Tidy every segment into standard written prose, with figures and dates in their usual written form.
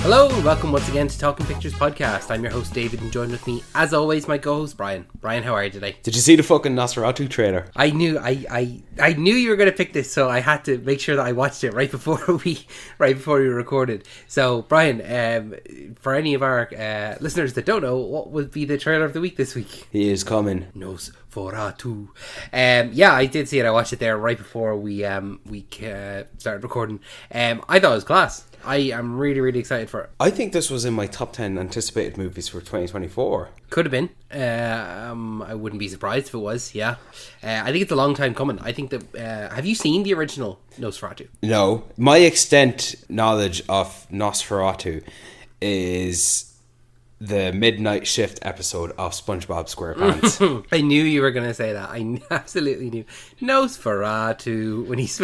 Hello and welcome once again to Talking Pictures Podcast. I'm your host David and joined with me as always my co-host Brian. Brian, how are you today? Did you see the fucking Nosferatu trailer? I knew you were going to pick this, so I had to make sure that I watched it right before we recorded. So Brian, for any of our listeners that don't know, what would be the trailer of the week this week? He is coming. Nosferatu. Yeah, I did see it. I watched it there right before we started recording. I thought it was class. I am really, really excited for it. I think this was in my top 10 anticipated movies for 2024. Could have been. I wouldn't be surprised if it was, yeah. I think it's a long time coming. I think that... have you seen the original Nosferatu? No. My extent knowledge of Nosferatu is the Midnight Shift episode of SpongeBob SquarePants. I knew you were going to say that. I absolutely knew. Nosferatu, when he's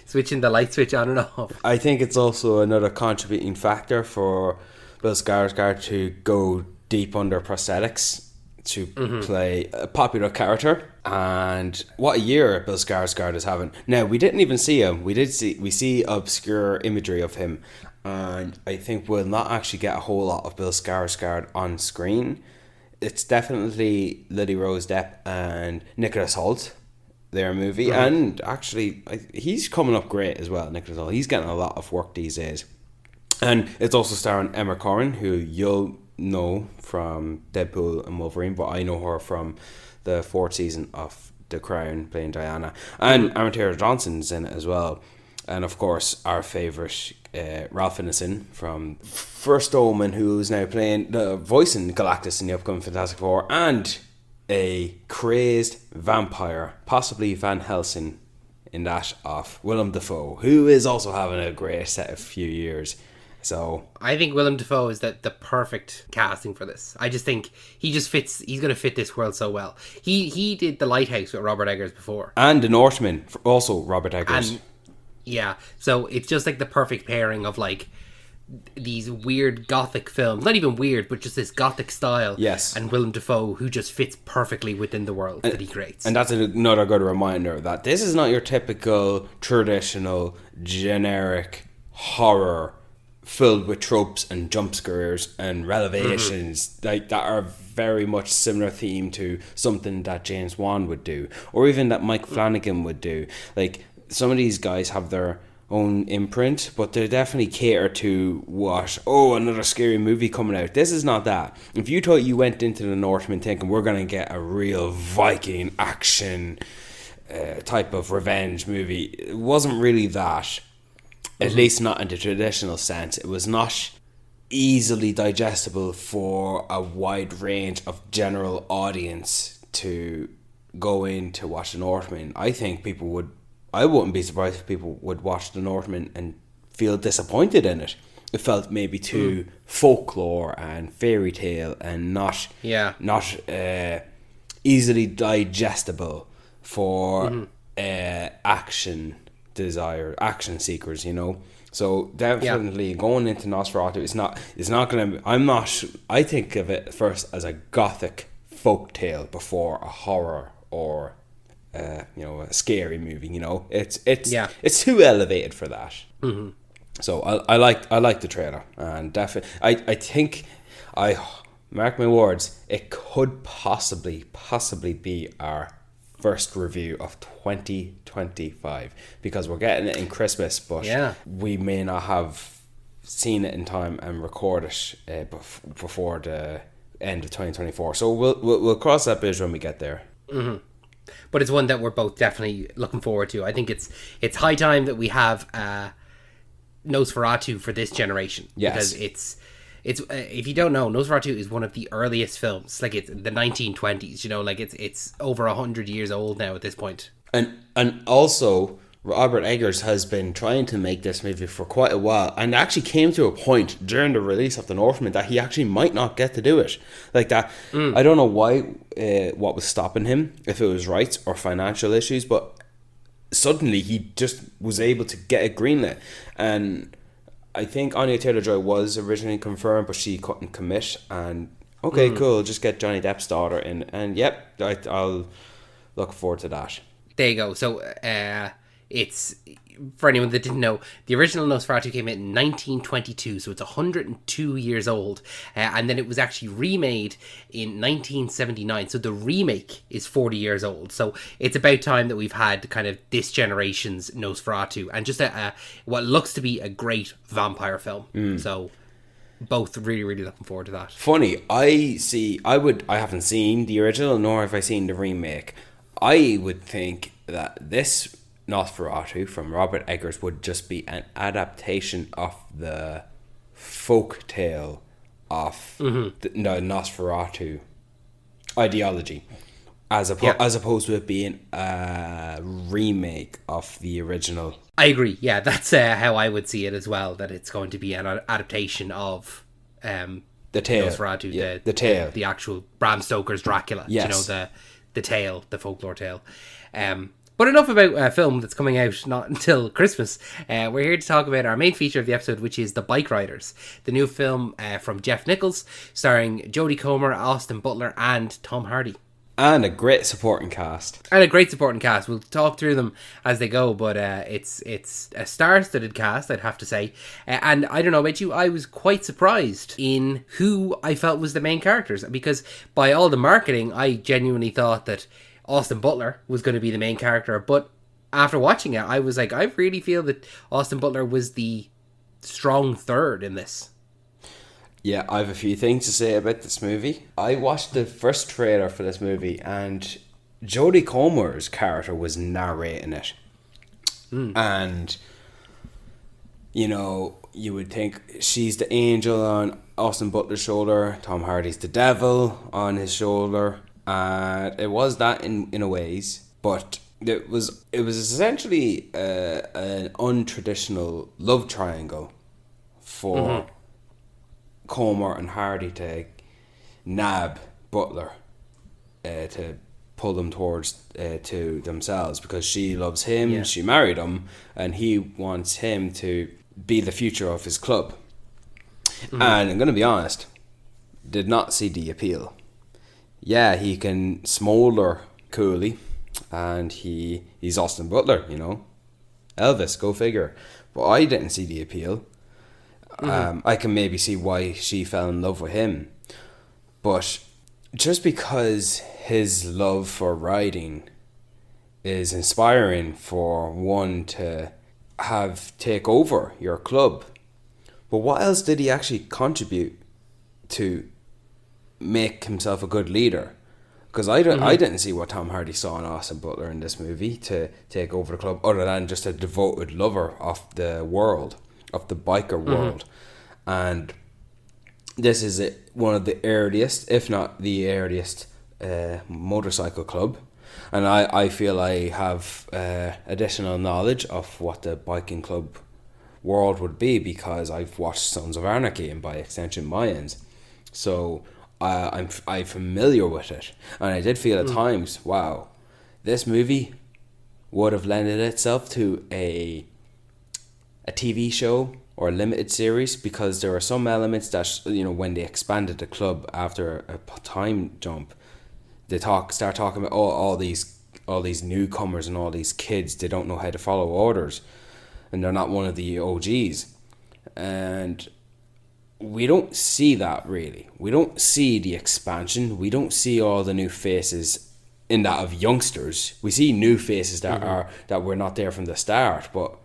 switching the light switch on and off. I think it's also another contributing factor for Bill Skarsgård to go deep under prosthetics to play a popular character. And what a year Bill Skarsgård is having. Now, we didn't even see him. We see obscure imagery of him. And I think we'll not actually get a whole lot of Bill Skarsgård on screen. It's definitely Lily Rose Depp and Nicholas Hoult, their movie. And actually, he's coming up great as well, Nicholas Hoult. He's getting a lot of work these days. And it's also starring Emory Cohen, who you'll know from Deadpool and Wolverine, but I know her from the 4th season of The Crown, playing Diana. And Aaron Taylor Johnson's in it as well. And of course, our favourite, Ralph Ineson from First Omen, who's now playing the voicing Galactus in the upcoming Fantastic Four, and a crazed vampire, possibly Van Helsing, in that of Willem Dafoe, who is also having a great set of few years. So I think Willem Dafoe is the perfect casting for this. I just think he just fits. He's going to fit this world so well. He did The Lighthouse with Robert Eggers before, and The Northman, also Robert Eggers. And yeah, so it's just like the perfect pairing of like these weird gothic films, not even weird, but just this gothic style. Yes. And Willem Dafoe, who just fits perfectly within the world that he creates. And that's another good reminder that this is not your typical traditional generic horror filled with tropes and jump scares and revelations like that are very much similar theme to something that James Wan would do, or even that Mike Flanagan would do. Like, some of these guys have their own imprint, but they definitely cater to another scary movie coming out. This is not that. If you thought you went into The Northman thinking we're going to get a real Viking action type of revenge movie, it wasn't really that. At least not in the traditional sense. It was not easily digestible for a wide range of general audience to go in to watch The Northman. I wouldn't be surprised if people would watch The Northman and feel disappointed in it. It felt maybe too folklore and fairy tale and not easily digestible for action seekers, you know. So definitely going into Nosferatu, it's not gonna. I think of it first as a gothic folk tale before a horror or a scary movie. You know, it's too elevated for that. So I like the trailer, and definitely I think mark my words, it could possibly be our first review of 2025, because we're getting it in Christmas, but we may not have seen it in time and record it before the end of 2024. So we'll cross that bridge when we get there. But it's one that we're both definitely looking forward to. I think it's high time that we have Nosferatu for this generation. Yes. Because it's if you don't know, Nosferatu is one of the earliest films. Like, it's the 1920s, you know, like it's over 100 years old now at this point. And also Robert Eggers has been trying to make this movie for quite a while, and actually came to a point during the release of The Northman that he actually might not get to do it. Like that, I don't know why, what was stopping him, if it was rights or financial issues, but suddenly he just was able to get it greenlit. And I think Anya Taylor-Joy was originally confirmed, but she couldn't commit. And cool, just get Johnny Depp's daughter in, and I'll look forward to that. There you go. So it's, for anyone that didn't know, the original Nosferatu came out in 1922, so it's 102 years old. And then it was actually remade in 1979, so the remake is 40 years old. So it's about time that we've had kind of this generation's Nosferatu, and just what looks to be a great vampire film. So both really, really looking forward to that. Funny, I haven't seen the original, nor have I seen the remake. I would think that this Nosferatu from Robert Eggers would just be an adaptation of the folk tale of the Nosferatu ideology, as opposed to it being a remake of the original. I agree. Yeah, that's how I would see it as well. That it's going to be an adaptation of the tale, Nosferatu, the tale, the actual Bram Stoker's Dracula. Yes. You know, the tale, the folklore tale. But enough about a film that's coming out not until Christmas. We're here to talk about our main feature of the episode, which is The Bikeriders, the new film from Jeff Nichols, starring Jodie Comer, Austin Butler, and Tom Hardy. And a great supporting cast. We'll talk through them as they go, but it's a star-studded cast, I'd have to say. And I don't know about you, I was quite surprised in who I felt was the main characters, because by all the marketing, I genuinely thought that Austin Butler was going to be the main character, but after watching it, I was like, I really feel that Austin Butler was the strong third in this. Yeah, I have a few things to say about this movie. I watched the first trailer for this movie, and Jodie Comer's character was narrating it. And, you know, you would think she's the angel on Austin Butler's shoulder, Tom Hardy's the devil on his shoulder. And it was that in a ways, but it was essentially an untraditional love triangle for Comer and Hardy to nab Butler, to pull them towards to themselves, because she loves him, she married him, and he wants him to be the future of his club. And I'm going to be honest, did not see the appeal. Yeah, he can smoulder coolly, and he's Austin Butler, you know. Elvis, go figure. But I didn't see the appeal. I can maybe see why she fell in love with him. But just because his love for riding is inspiring for one to take over your club, but what else did he actually contribute to make himself a good leader? Because I didn't see what Tom Hardy saw in Austin Butler in this movie to take over the club, other than just a devoted lover of the world, of the biker world. And this is one of the earliest, if not the earliest, motorcycle club. And I feel I have additional knowledge of what the biking club world would be, because I've watched Sons of Anarchy, and by extension Mayans. So I'm familiar with it, and I did feel at times, wow, this movie would have lended itself to a TV show or a limited series, because there are some elements that, you know, when they expanded the club after a time jump, they start talking about all these newcomers and all these kids. They don't know how to follow orders, and they're not one of the OGs, and we don't see that really. We don't see the expansion. We don't see all the new faces in that of youngsters. We see new faces that were not there from the start, but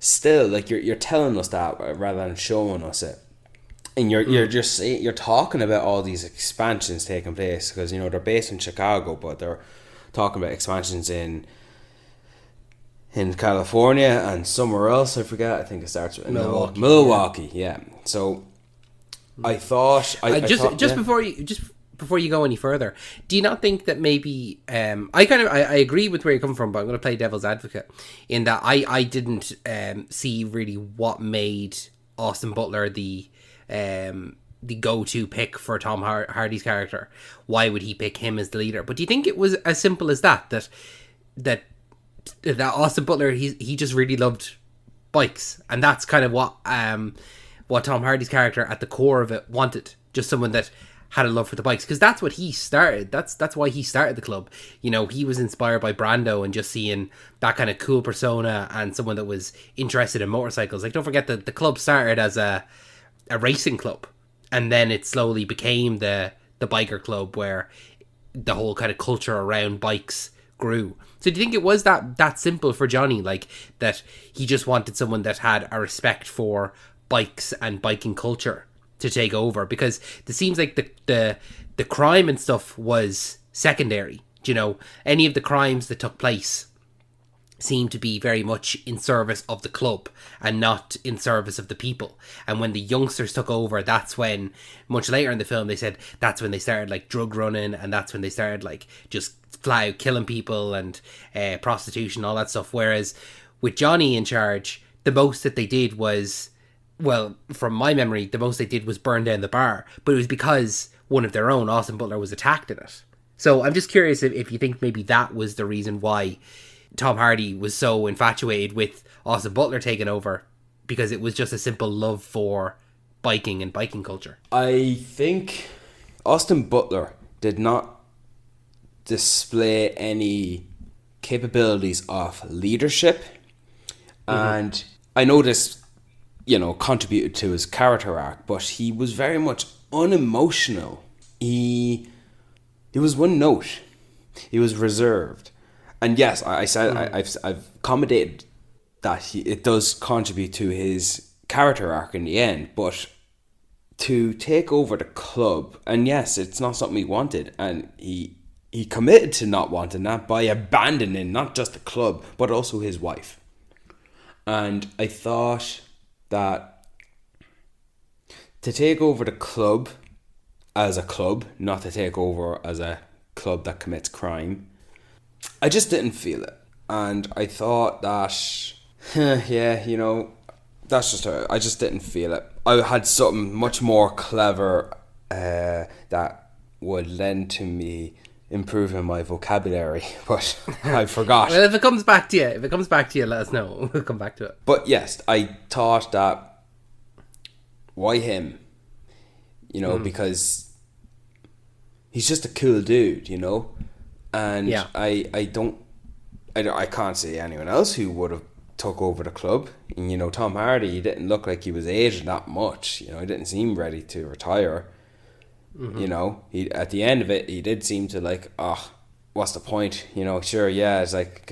still, like, you're telling us that rather than showing us it. And you're talking about all these expansions taking place, because, you know, they're based in Chicago, but they're talking about expansions in California and somewhere else. I forget. I think it starts with Milwaukee. Yeah. So I thought before you go any further, do you not think that maybe I agree with where you're coming from, but I'm going to play devil's advocate in that I didn't see really what made Austin Butler the go-to pick for Tom Hardy's character. Why would he pick him as the leader? But do you think it was as simple as that Austin Butler, he just really loved bikes, and that's kind of what Tom Hardy's character at the core of it wanted? Just someone that had a love for the bikes, because that's what he started. That's why he started the club. You know, he was inspired by Brando and just seeing that kind of cool persona and someone that was interested in motorcycles. Like, don't forget that the club started as a racing club, and then it slowly became the biker club, where the whole kind of culture around bikes grew. So do you think it was that simple for Johnny, like that he just wanted someone that had a respect for bikes and biking culture to take over? Because it seems like the crime and stuff was secondary. You know, any of the crimes that took place seemed to be very much in service of the club and not in service of the people. And when the youngsters took over, that's when, much later in the film, they said that's when they started like drug running, and that's when they started like just flat out killing people and prostitution, all that stuff. Whereas with Johnny in charge, the most that they did was, well, from my memory, the most they did was burn down the bar, but it was because one of their own, Austin Butler, was attacked in it. So I'm just curious if you think maybe that was the reason why Tom Hardy was so infatuated with Austin Butler taking over, because it was just a simple love for biking and biking culture. I think Austin Butler did not display any capabilities of leadership, and I know this, you know, contributed to his character arc, but he was very much unemotional. He was one note. He was reserved. And yes, I said I've accommodated that it does contribute to his character arc in the end, but to take over the club, and yes, it's not something he wanted, and he committed to not wanting that by abandoning not just the club but also his wife. And I thought that to take over the club as a club, not to take over as a club that commits crime, I just didn't feel it. And I thought that, yeah, you know, that's just I just didn't feel it. I had something much more clever that would lend to me improving my vocabulary, but I forgot. Well, if it comes back to you, let us know. We'll come back to it. But yes, I thought that, why him? You know, because he's just a cool dude, you know? And yeah. I can't see anyone else who would have took over the club. And, you know, Tom Hardy, he didn't look like he was aged that much. You know, he didn't seem ready to retire. You know, he at the end of it, he did seem to like, what's the point? You know, sure, yeah, it's like,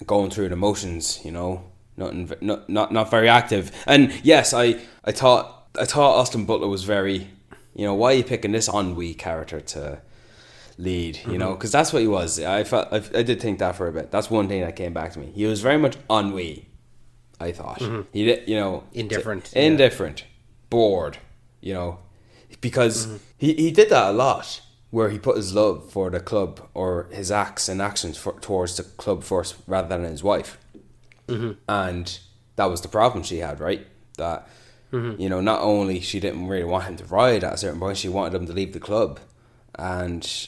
going through the motions, you know, not very active. And yes, I thought Austin Butler was very, you know, why are you picking this ennui character to lead, you know, because that's what he was. I did think that for a bit. That's one thing that came back to me. He was very much ennui, I thought. He did, you know, indifferent, bored, you know, because he did that a lot, where he put his love for the club or his acts and actions towards the club first rather than his wife. And that was the problem she had, right? That, you know, not only she didn't really want him to ride at a certain point, she wanted him to leave the club. And,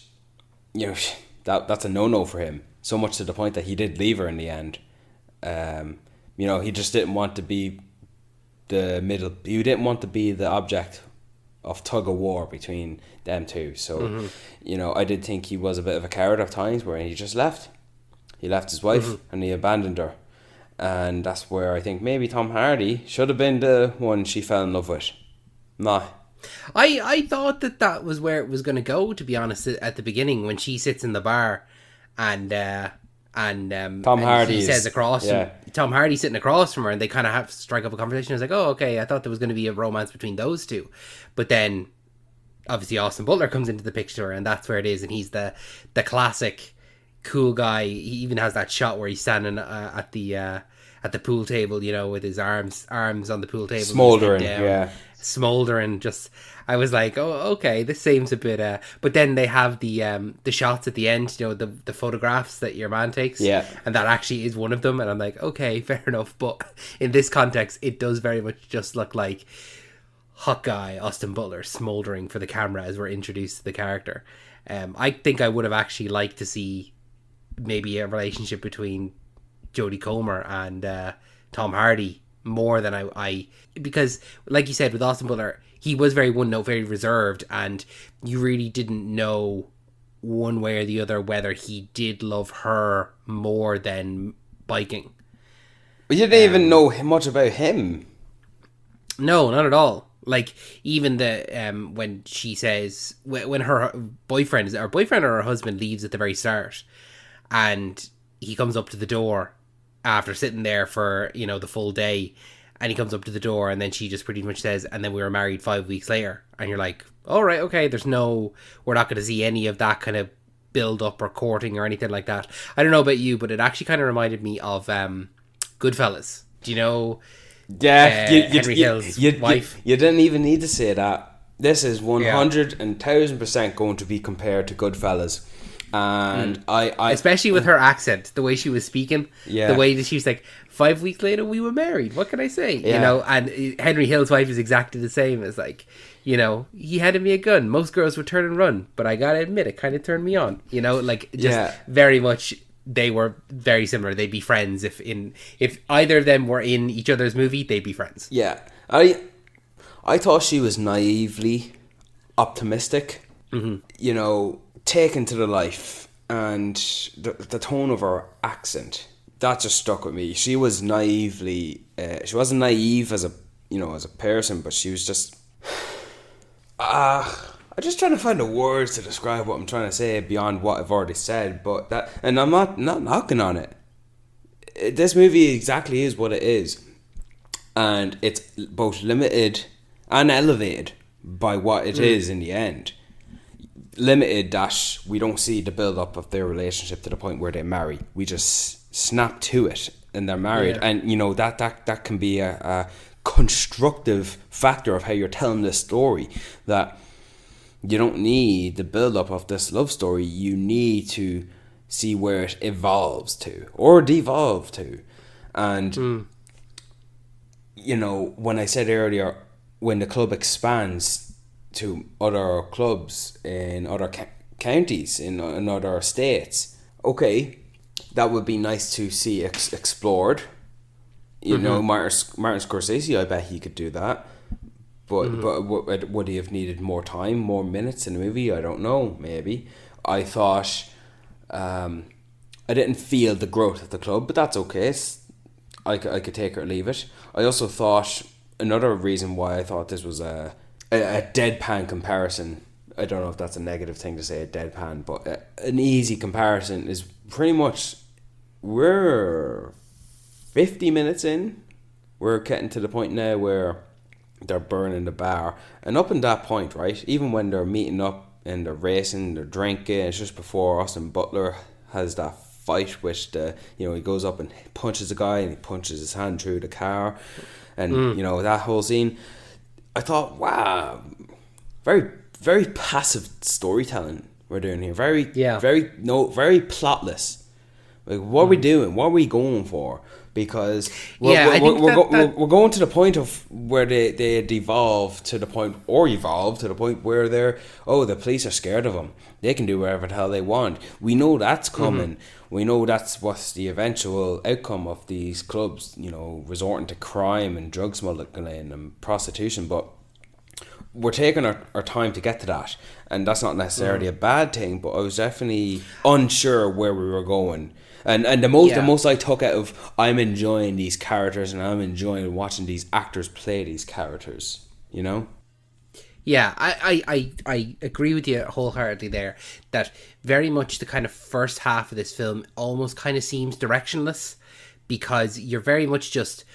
you know, that's a no-no for him. So much to the point that he did leave her in the end. You know, he just didn't want to be he didn't want to be the object of tug of war between them two. So, you know, I did think he was a bit of a coward at times, where he just left. He left his wife and he abandoned her. And that's where I think maybe Tom Hardy should have been the one she fell in love with. Nah. I thought that was where it was going to go, to be honest, at the beginning, when she sits in the bar and Tom Hardy says across, Tom Hardy sitting across from her, and they kind of have to strike up a conversation. I was like, oh, okay, I thought there was going to be a romance between those two. But then, obviously, Austin Butler comes into the picture, and that's where it is, and he's the classic cool guy. He even has that shot where he's standing at the pool table, you know, with his arms on the pool table, smoldering. Just, I was like, oh, okay, this seems a bit. But then they have the shots at the end, you know, the photographs that your man takes, and that actually is one of them. And I'm like, okay, fair enough. But in this context, it does very much just look like hot guy Austin Butler smoldering for the camera as we're introduced to the character. I think I would have actually liked to see maybe a relationship between Jodie Comer and Tom Hardy more than I because, like you said, with Austin Butler, he was very one note, very reserved, and you really didn't know one way or the other whether he did love her more than biking. But you didn't even know much about him. No, not at all. Like, even the when she says, when her boyfriend or her husband leaves at the very start, and he comes up to the door after sitting there for, you know, the full day, and he comes up to the door, and then she just pretty much says, and then we were married 5 weeks later, and you're like, all right, okay, we're not going to see any of that kind of build up or courting or anything like that. I don't know about you, but it actually kind of reminded me of Goodfellas. Do you know? Yeah, Henry Hill's wife. You didn't even need to say that. This is 110,000% going to be compared to Goodfellas. And I especially with her accent, the way she was speaking, yeah, the way that she was like, 5 weeks later we were married, what can I say? Yeah. You know, and Henry Hill's wife is exactly the same. As like, you know, he handed me a gun, most girls would turn and run, but I gotta admit it kind of turned me on, you know, like, just very much. They were very similar. They'd be friends if either of them were in each other's movie, they'd be friends. Yeah, I thought she was naively optimistic. Mm-hmm. You know, taken to the life, and the tone of her accent, that just stuck with me. She was naively. She wasn't naive as a person, but she was just. I'm just trying to find the words to describe what I'm trying to say beyond what I've already said, and I'm not knocking on it. This movie exactly is what it is, and it's both limited and elevated by what it is in the end. Limited that we don't see the build up of their relationship to the point where they marry. We just snap to it and they're married, and you know that can be a constructive factor of how you're telling this story. That you don't need the build-up of this love story. You need to see where it evolves to or devolve to. And, you know, when I said earlier, when the club expands to other clubs in other counties, in other states, okay, that would be nice to see explored. You know, Martin Scorsese, I bet he could do that. But would he have needed more time, more minutes in the movie? I don't know. Maybe. I thought I didn't feel the growth of the club, but that's okay. I could take it or leave it. I also thought another reason why I thought this was a deadpan comparison. I don't know if that's a negative thing to say, a deadpan, but an easy comparison is pretty much we're 50 minutes in. We're getting to the point now where they're burning the bar, and up in that point, right, even when they're meeting up and they're racing, they're drinking, it's just before Austin Butler has that fight with he goes up and punches a guy and he punches his hand through the car, and you know, that whole scene, I thought, wow, very, very passive storytelling we're doing here, very plotless. Like, what are we doing? What are we going for? Because we're going to the point of where they evolve to the point where the police are scared of them. They can do whatever the hell they want. We know that's coming. We know that's what's the eventual outcome of these clubs, you know, resorting to crime and drug smuggling and prostitution. But we're taking our time to get to that, and that's not necessarily a bad thing. But I was definitely unsure where we were going. And the most I took out of, I'm enjoying these characters and I'm enjoying watching these actors play these characters, you know? Yeah, I agree with you wholeheartedly there, that very much the kind of first half of this film almost kind of seems directionless, because you're very much just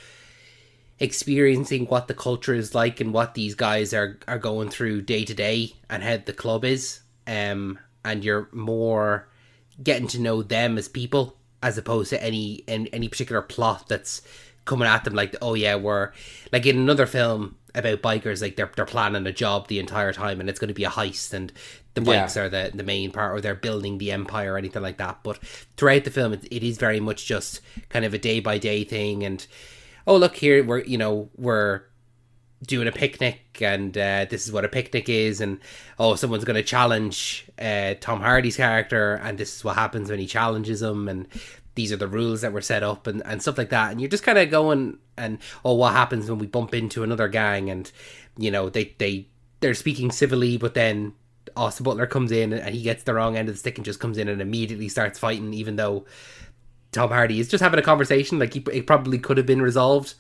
experiencing what the culture is like and what these guys are going through day to day and how the club is, and you're more getting to know them as people as opposed to any particular plot that's coming at them, like, oh yeah, we're like in another film about bikers, like they're planning a job the entire time and it's going to be a heist and the bikes are the main part, or they're building the empire or anything like that. But throughout the film it is very much just kind of a day by day thing, and oh look, here we're doing a picnic, and this is what a picnic is, and oh, someone's going to challenge Tom Hardy's character, and this is what happens when he challenges him, and these are the rules that were set up, and stuff like that. And you're just kind of going and what happens when we bump into another gang, and they're speaking civilly, but then Austin Butler comes in and he gets the wrong end of the stick and just comes in and immediately starts fighting, even though Tom Hardy is just having a conversation. Like, it probably could have been resolved,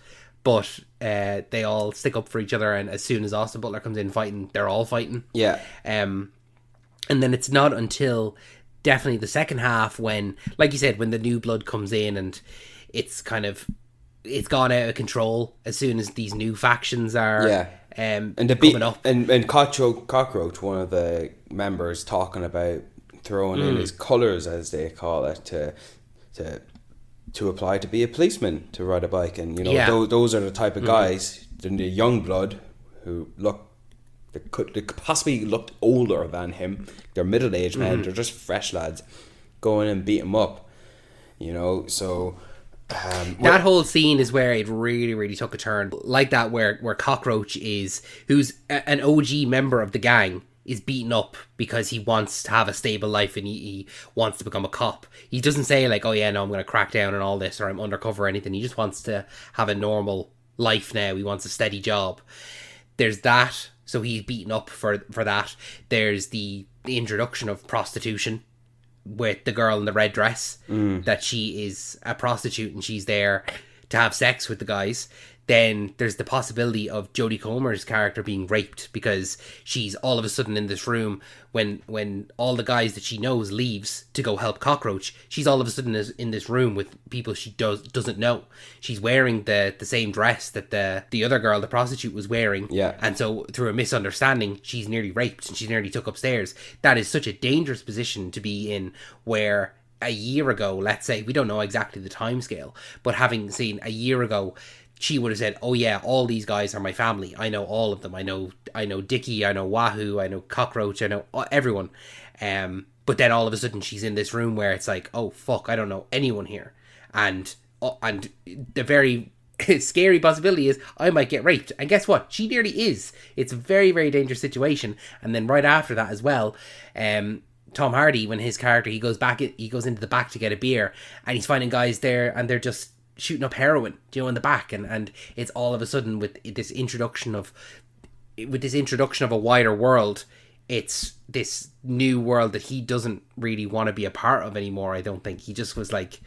but they all stick up for each other, and as soon as Austin Butler comes in fighting, they're all fighting. Yeah. And then it's not until definitely the second half when, like you said, when the new blood comes in and it's gone out of control as soon as these new factions are and coming up. And Cockroach, one of the members, talking about throwing in his colours, as they call it, to apply to be a policeman, to ride a bike. And those are the type of guys, the young blood, who they could possibly look older than him. They're middle-aged men. They're just fresh lads. Go in and beat him up. So that whole scene is where it really, really took a turn like that, where Cockroach who's an OG member of the gang, is beaten up because he wants to have a stable life and he wants to become a cop. He doesn't say like, oh yeah, no, I'm going to crack down and all this, or I'm undercover or anything. He just wants to have a normal life now. He wants a steady job. There's that. So he's beaten up for that. There's the introduction of prostitution with the girl in the red dress, that she is a prostitute and she's there to have sex with the guys. Then there's the possibility of Jodie Comer's character being raped, because she's all of a sudden in this room when all the guys that she knows leaves to go help Cockroach. She's all of a sudden in this room with people she doesn't know. She's wearing the same dress that the other girl, the prostitute, was wearing. Yeah. And so through a misunderstanding, she's nearly raped and she's nearly took upstairs. That is such a dangerous position to be in, where a year ago, let's say, we don't know exactly the timescale, but having seen a year ago, she would have said, oh yeah, all these guys are my family. I know all of them. I know Dickie, I know Wahoo, I know Cockroach, I know everyone. But then all of a sudden she's in this room where it's like, oh fuck, I don't know anyone here. And the very scary possibility is I might get raped. And guess what? She nearly is. It's a very, very dangerous situation. And then right after that as well, Tom Hardy, when his character, he goes into the back to get a beer, and he's finding guys there and they're just shooting up heroin, in the back, and it's all of a sudden with this introduction of a wider world, it's this new world that he doesn't really want to be a part of anymore. I don't think. He just was like,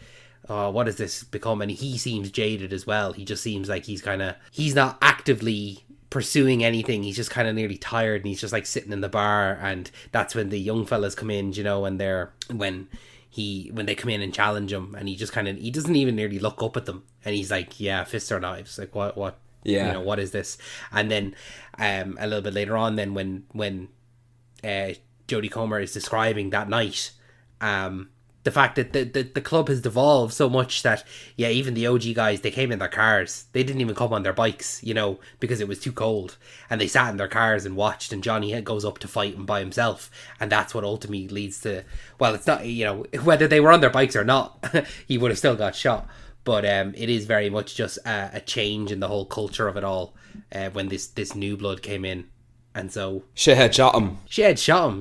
oh, what has this become? And he seems jaded as well. He just seems like he's not actively pursuing anything. He's just kind of nearly tired, and he's just like sitting in the bar, and that's when the young fellas come in, and when they come in and challenge him, and he just he doesn't even nearly look up at them, and he's like, yeah, fists or knives, like what yeah, what is this? And then a little bit later on, then when Jodie Comer is describing that night, the fact that the club has devolved so much that, yeah, even the OG guys, they came in their cars. They didn't even come on their bikes, because it was too cold. And they sat in their cars and watched, and Johnny goes up to fight him by himself. And that's what ultimately leads to, well, it's not, whether they were on their bikes or not, he would have still got shot. But it is very much just a change in the whole culture of it all when this new blood came in. And so... She had shot him,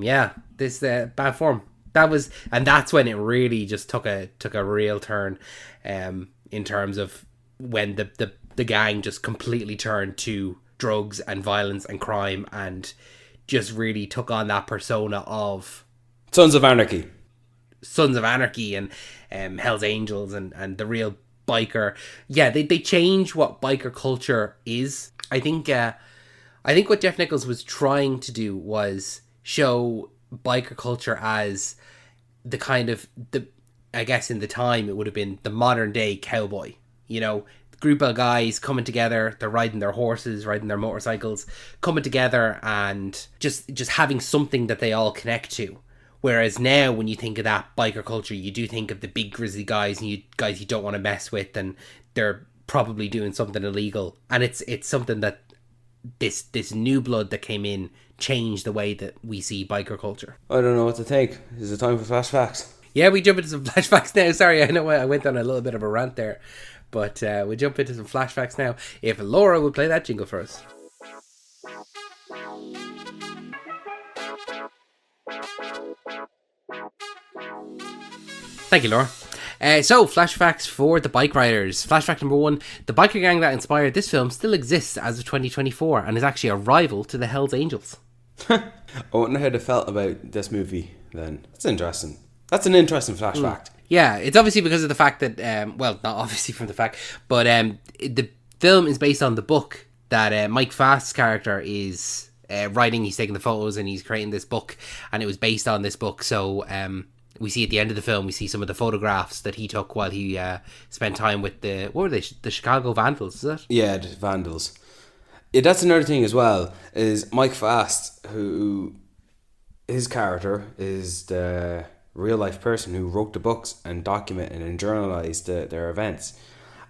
yeah. This bad form. That's when it really just took a real turn, in terms of when the gang just completely turned to drugs and violence and crime, and just really took on that persona of Sons of Anarchy and Hell's Angels and the real biker. Yeah, they change what biker culture is. I think what Jeff Nichols was trying to do was show biker culture as the kind of I guess in the time it would have been the modern day cowboy, group of guys coming together, they're riding their horses, riding their motorcycles, coming together and just having something that they all connect to. Whereas now when you think of that biker culture, you do think of the big grizzly guys and guys you don't want to mess with, and they're probably doing something illegal. And it's something that this new blood that came in changed the way that we see biker culture. I don't know what to think. Is it time for flashbacks? Yeah, we jump into some flashbacks now. Sorry, I know I went on a little bit of a rant there, but we jump into some flashbacks now. If Laura would play that jingle for us. Thank you, Laura. So, flashbacks for the Bikeriders. Flashback number 1. The biker gang that inspired this film still exists as of 2024 and is actually a rival to the Hells Angels. I wonder how they felt about this movie then. That's interesting. That's an interesting flashback. Yeah, it's obviously because of the fact that, well, not obviously from the fact, but the film is based on the book that Mike Faist's character is writing. He's taking the photos and he's creating this book, and it was based on this book. So we see at the end of the film, we see some of the photographs that he took while he spent time with what were they? The Chicago Vandals, is that? Yeah, the Vandals. Yeah, that's another thing as well, is Mike Faist, who his character is the real life person who wrote the books and documented and journalized their events.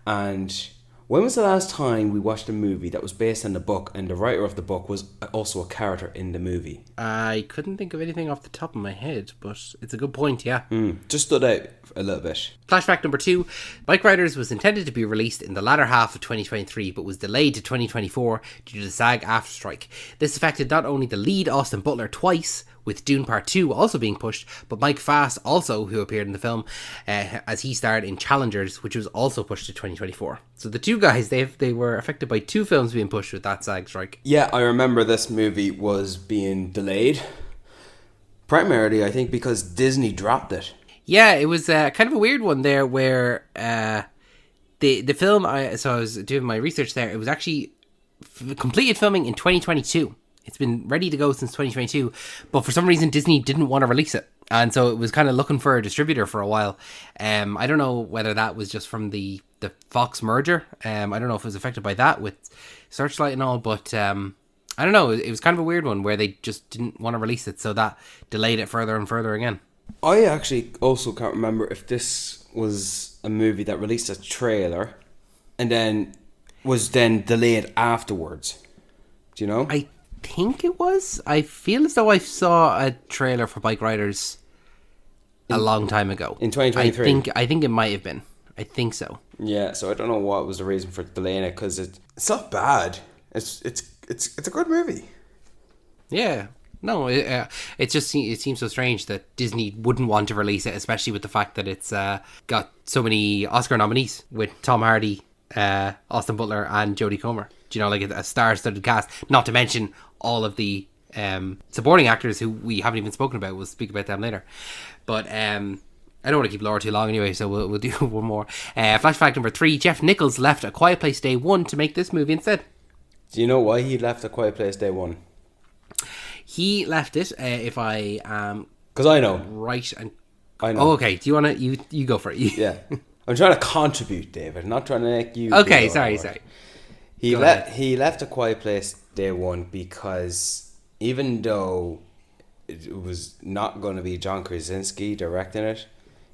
And when was the last time we watched a movie that was based on the book and the writer of the book was also a character in the movie? I couldn't think of anything off the top of my head, but it's a good point, yeah. Just stood out a little bit. Flashback number 2. Bikeriders was intended to be released in the latter half of 2023, but was delayed to 2024 due to the SAG-AFTRA strike. This affected not only the lead Austin Butler twice, with Dune Part 2 also being pushed, but Mike Faist also, who appeared in the film, as he starred in Challengers, which was also pushed to 2024. So the two guys, they were affected by 2 films being pushed with that SAG strike. Yeah, I remember this movie was being delayed. Primarily, I think, because Disney dropped it. Yeah, it was kind of a weird one there where the film, so I was doing my research there, it was actually completed filming in 2022. It's been ready to go since 2022, but for some reason Disney didn't want to release it, and so it was kind of looking for a distributor for a while. I don't know whether that was just from the Fox merger. I don't know if it was affected by that with Searchlight and all, but I don't know. It was kind of a weird one where they just didn't want to release it, so that delayed it further and further again. I actually also can't remember if this was a movie that released a trailer and then was then delayed afterwards. Do you know? I think it was. I feel as though I saw a trailer for Bikeriders a long time ago. In 2023? I think it might have been. I think so. Yeah, so I don't know what was the reason for delaying it, because it's not bad. It's a good movie. Yeah. No, it seems so strange that Disney wouldn't want to release it, especially with the fact that it's got so many Oscar nominees with Tom Hardy, Austin Butler and Jodie Comer. Do you know, like a star-studded cast, not to mention all of the supporting actors who we haven't even spoken about. We'll speak about them later. But I don't want to keep Laura too long anyway, so we'll do one more. Flashback number 3. Jeff Nichols left A Quiet Place Day 1 to make this movie instead. Do you know why he left A Quiet Place Day 1? He left it, if I am... Because I know. Right. And I know. Oh, okay. Do you want to... You go for it. Yeah. I'm trying to contribute, David. Not trying to make you... Okay, sorry. He left A Quiet Place Day 1 because even though it was not going to be John Krasinski directing it,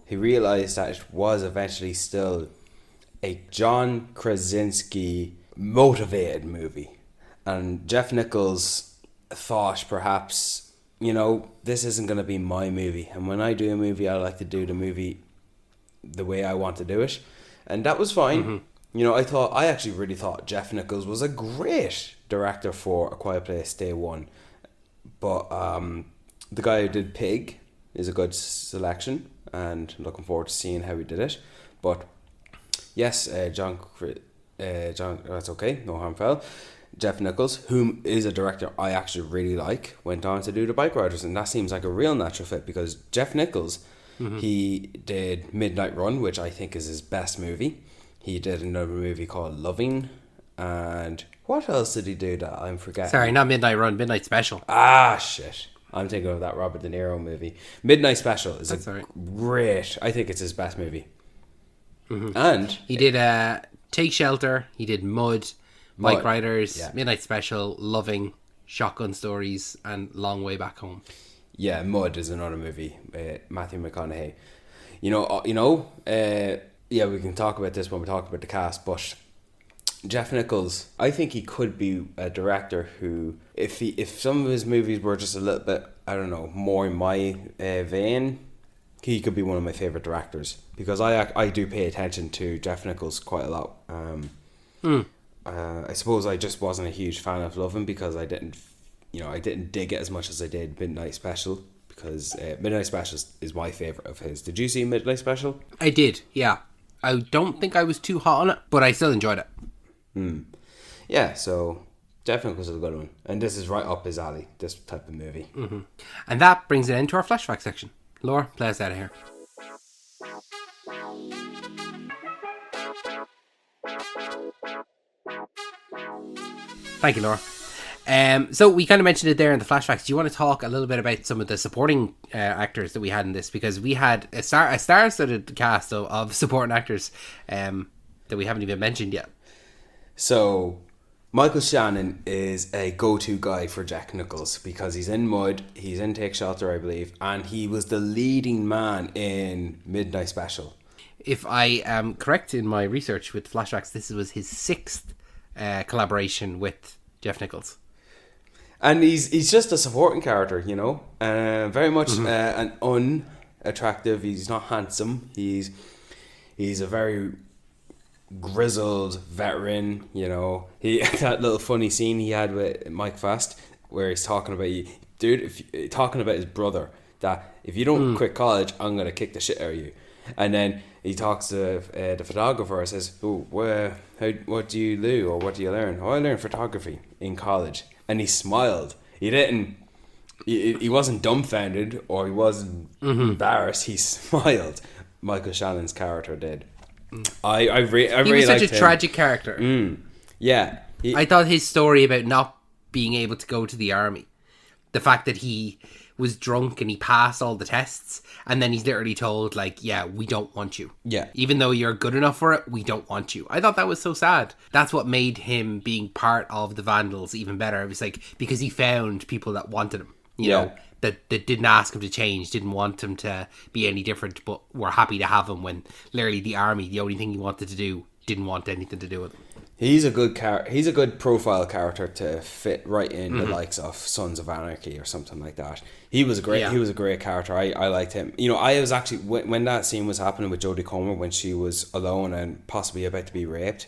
he realised that it was eventually still a John Krasinski motivated movie. And Jeff Nichols thought perhaps, this isn't going to be my movie. And when I do a movie, I like to do the movie the way I want to do it. And that was fine. Mm-hmm. I actually really thought Jeff Nichols was a great director for A Quiet Place Day 1. But the guy who did Pig is a good selection, and looking forward to seeing how he did it. But yes, John, that's okay, no harm foul. Jeff Nichols, whom is a director I actually really like, went on to do the Bikeriders, and that seems like a real natural fit because Jeff Nichols, he did Midnight Run, which I think is his best movie. He did another movie called Loving, and what else did he do that I'm forgetting? Sorry, not Midnight Run, Midnight Special. Shit. I'm thinking of that Robert De Niro movie. Midnight Special is great. I think it's his best movie. Mm-hmm. And he did Take Shelter. He did Mud, Bikeriders, Midnight Special, Loving, Shotgun Stories, and Long Way Back Home. Yeah, Mud is another movie. Matthew McConaughey. We can talk about this when we talk about the cast, but Jeff Nichols, I think he could be a director who, if some of his movies were just a little bit, I don't know, more in my vein, he could be one of my favourite directors, because I do pay attention to Jeff Nichols quite a lot. I suppose I just wasn't a huge fan of Loving because I didn't dig it as much as I did Midnight Special, because Midnight Special is my favourite of his. Did you see Midnight Special? I did, yeah. I don't think I was too hot on it, but I still enjoyed it. Yeah, so definitely was a good one. And this is right up his alley, this type of movie. And that brings it into our flashback section. Laura, play us out of here. Thank you, Laura. So we kind of mentioned it there in the flashbacks. Do you want to talk a little bit about some of the supporting actors that we had in this? Because we had a star-studded cast of supporting actors that we haven't even mentioned yet. So Michael Shannon is a go-to guy for Jeff Nichols because he's in Mud, he's in Take Shelter, I believe, and he was the leading man in Midnight Special. If I am correct in my research with flashbacks, this was his 6th collaboration with Jeff Nichols. And he's just a supporting character, you know, very much an unattractive. He's not handsome. He's a very grizzled veteran, you know. That little funny scene he had with Mike Faist where he's talking about talking about his brother, that if you don't quit college, I'm gonna kick the shit out of you. And then he talks to the photographer and says, "Oh, what do you do or what do you learn?" "Oh, I learned photography in college." And he smiled. He didn't. He wasn't dumbfounded or he wasn't embarrassed. He smiled. Michael Shannon's character did. I really liked him. He was such a tragic character. Yeah. I thought his story about not being able to go to the army, the fact that he was drunk and he passed all the tests, and then he's literally told, like, yeah, we don't want you. Yeah. Even though you're good enough for it, we don't want you. I thought that was so sad. That's what made him being part of the Vandals even better. It was like, because he found people that wanted him, you know, that didn't ask him to change, didn't want him to be any different, but were happy to have him when literally the army, the only thing he wanted to do, didn't want anything to do with him. He's a good profile character to fit right in the likes of Sons of Anarchy or something like that. He was a great character. I liked him. You know, I was actually when that scene was happening with Jodie Comer when she was alone and possibly about to be raped,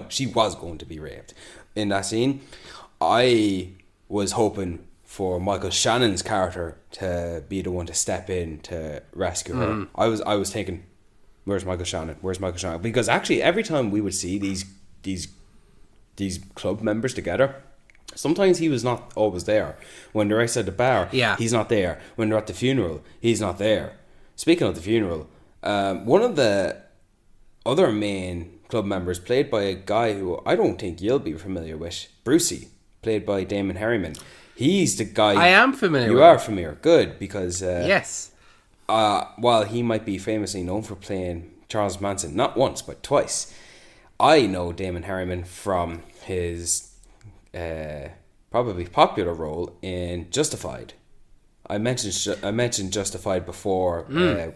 she was going to be raped in that scene. I was hoping for Michael Shannon's character to be the one to step in to rescue her. I was thinking, Where's Michael Shannon? Because actually, every time we would see these club members together, sometimes he was not always there. When they're outside the bar, he's not there. When they're at the funeral, he's not there. Speaking of the funeral, one of the other main club members, played by a guy who I don't think you'll be familiar with, Brucey, played by Damon Herriman. He's the guy. I am familiar. You are familiar. Good, because yes. While he might be famously known for playing Charles Manson not once but twice, I know Damon Herriman from his probably popular role in Justified. I mentioned Justified before,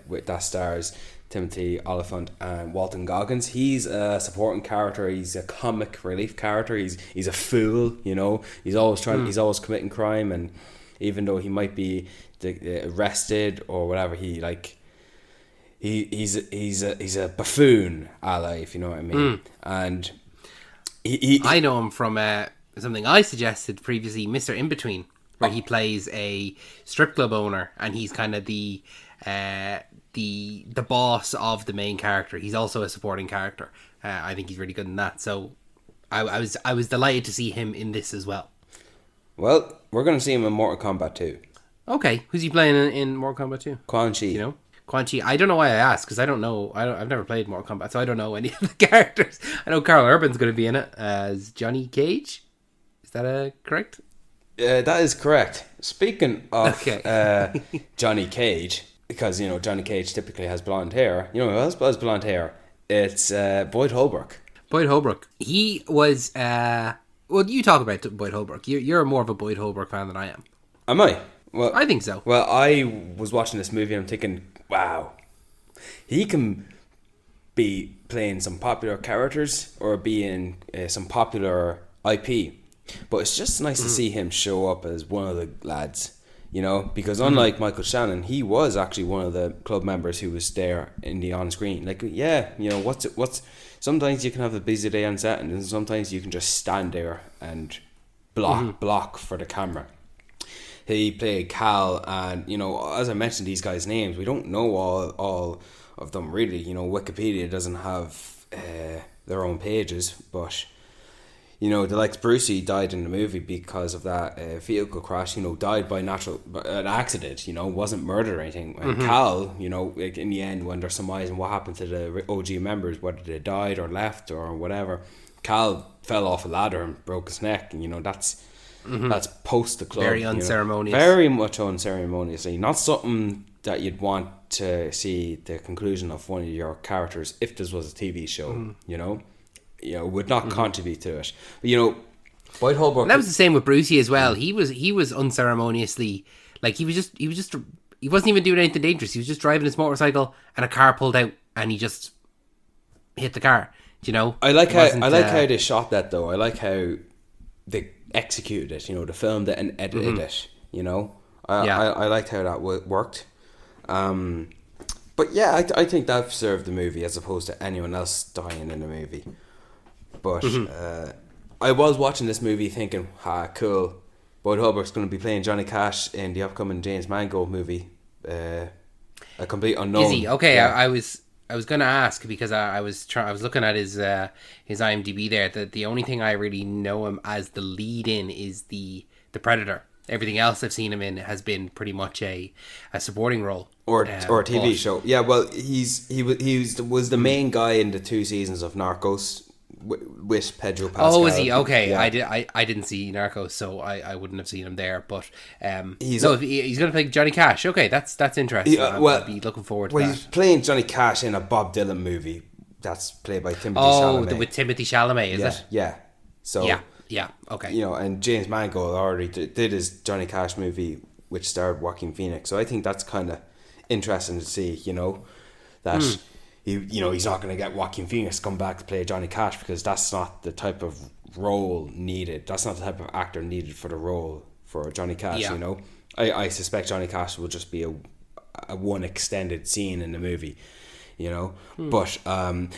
with that stars Timothy Olyphant and Walton Goggins. He's a supporting character. He's a comic relief character. He's a fool, you know. He's always he's always committing crime, and even though he might be arrested or whatever, he's a buffoon ally, if you know what I mean. And I know him from something I suggested previously, Mr. In Between, where he plays a strip club owner, and he's kind of the boss of the main character. He's also a supporting character. I think he's really good in that. So I was delighted to see him in this as well. Well, we're going to see him in Mortal Kombat 2. Okay, who's he playing in Mortal Kombat 2? Quan Chi. You know, Quan Chi. I don't know why I asked, because I don't know. I've never played Mortal Kombat, so I don't know any of the characters. I know Karl Urban's going to be in it as Johnny Cage. Is that correct? That is correct. Speaking of Johnny Cage, because you know Johnny Cage typically has blonde hair. You know who else has blonde hair? It's Boyd Holbrook. Boyd Holbrook. He was. Well, you talk about Boyd Holbrook. You're more of a Boyd Holbrook fan than I am. Am I? Well, I think so. Well, I was watching this movie and I'm thinking, wow, he can be playing some popular characters or be in some popular IP. But it's just nice to see him show up as one of the lads, you know, because unlike Michael Shannon, he was actually one of the club members who was there in the on-screen. Like, yeah, you know, what's sometimes you can have a busy day on set, and then sometimes you can just stand there and block for the camera. he played Cal, and as I mentioned these guys' names, we don't know all of them really. Wikipedia doesn't have their own pages, but the likes Brucey died in the movie because of that vehicle crash. Died by an accident. Wasn't murdered or anything. And Cal, like in the end, when they're surmising what happened to the OG members, whether they died or left or whatever, Cal fell off a ladder and broke his neck, and that's post the club. Very unceremonious. Very much unceremoniously. Not something that you'd want to see the conclusion of one of your characters if this was a TV show. Would not contribute to it. But Boyd Holbrook. And that was the same with Brucey as well. He was unceremoniously, like he wasn't even doing anything dangerous. He was just driving his motorcycle and a car pulled out and he just hit the car. I like how they shot that though. I like how they executed it. They filmed it and edited it. I liked how that worked. But yeah, I think that served the movie as opposed to anyone else dying in the movie. But I was watching this movie thinking, cool, Boyd Holbrook's going to be playing Johnny Cash in the upcoming James Mangold movie, A Complete Unknown. Is he? Okay, yeah. I was going to ask because I was looking at his IMDb there. The only thing I really know him as the lead in is the Predator. Everything else I've seen him in has been pretty much a supporting role or a TV show. Yeah, well, he was the main guy in the 2 seasons of Narcos with Pedro Pascal. Oh, was he? Okay, yeah. I didn't see Narcos, so I wouldn't have seen him there. But he's going to play Johnny Cash. Okay, that's interesting. I'll be looking forward to that. He's playing Johnny Cash in a Bob Dylan movie that's played by Timothy Chalamet. Oh, with Timothy Chalamet, is it? Yeah. So yeah, okay. And James Mangold already did his Johnny Cash movie, which starred Joaquin Phoenix. So I think that's kind of interesting to see. That. He's not going to get Joaquin Phoenix to come back to play Johnny Cash because that's not the type of role needed. That's not the type of actor needed for the role for Johnny Cash. Yeah. I suspect Johnny Cash will just be a one extended scene in the movie. But I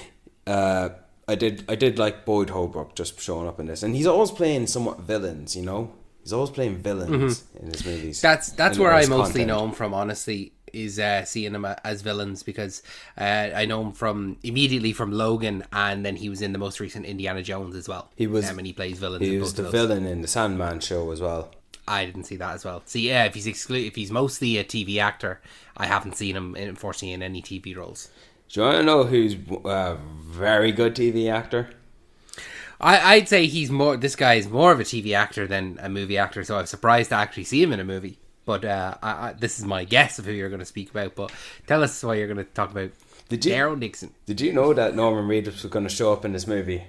did like Boyd Holbrook just showing up in this, and he's always playing somewhat villains. He's always playing villains in his movies. That's where I mostly know him from, honestly. Is seeing him as villains because I know him immediately from Logan, and then he was in the most recent Indiana Jones as well. He was, and he plays villains. He was the villain in the Sandman show as well. I didn't see that as well. So yeah, if he's mostly a TV actor, I haven't seen him unfortunately in any TV roles. Do you want to know who's a very good TV actor? I'd say this guy is more of a TV actor than a movie actor, so I'm surprised to actually see him in a movie. But this is my guess of who you're going to speak about. But tell us why you're going to talk about Daryl Dixon. Did you know that Norman Reedus was going to show up in this movie?